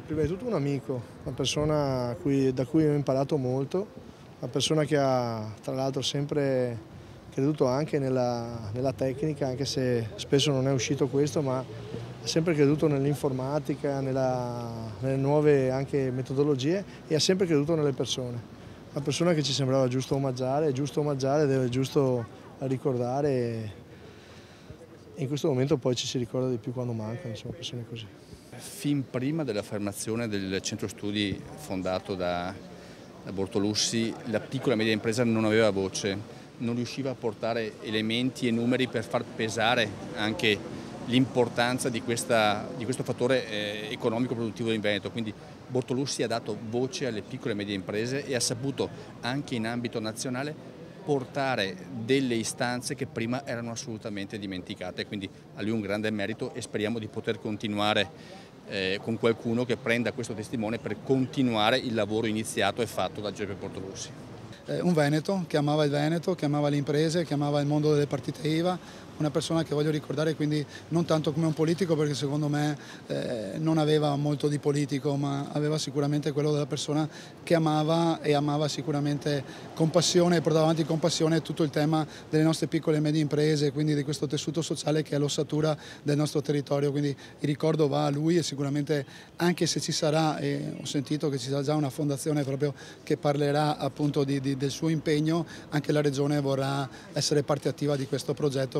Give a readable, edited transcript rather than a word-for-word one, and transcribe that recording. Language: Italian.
Prima di tutto un amico, una persona da cui ho imparato molto, una persona che ha tra l'altro sempre creduto anche nella tecnica, anche se spesso non è uscito questo, ma ha sempre creduto nell'informatica, nelle nuove anche metodologie e ha sempre creduto nelle persone. Una persona che ci sembrava giusto omaggiare, ed è giusto ricordare e in questo momento poi ci si ricorda di più quando mancano, insomma, persone così. Fin prima dell'affermazione del centro studi fondato da Bortolussi, la piccola e media impresa non aveva voce, non riusciva a portare elementi e numeri per far pesare anche l'importanza di questo fattore economico produttivo in Veneto. Quindi Bortolussi ha dato voce alle piccole e medie imprese e ha saputo anche in ambito nazionale portare delle istanze che prima erano assolutamente dimenticate, quindi a lui un grande merito e speriamo di poter continuare con qualcuno che prenda questo testimone per continuare il lavoro iniziato e fatto da Giuseppe Bortolussi. Un veneto, che amava il Veneto, che amava le imprese, che amava il mondo delle partite IVA, una persona che voglio ricordare quindi non tanto come un politico, perché secondo me non aveva molto di politico, ma aveva sicuramente quello della persona che amava e amava sicuramente con passione e portava avanti con passione tutto il tema delle nostre piccole e medie imprese, quindi di questo tessuto sociale che è l'ossatura del nostro territorio, quindi il ricordo va a lui e sicuramente anche se ci sarà, e ho sentito che ci sarà già una fondazione proprio che parlerà appunto del suo impegno, anche la Regione vorrà essere parte attiva di questo progetto.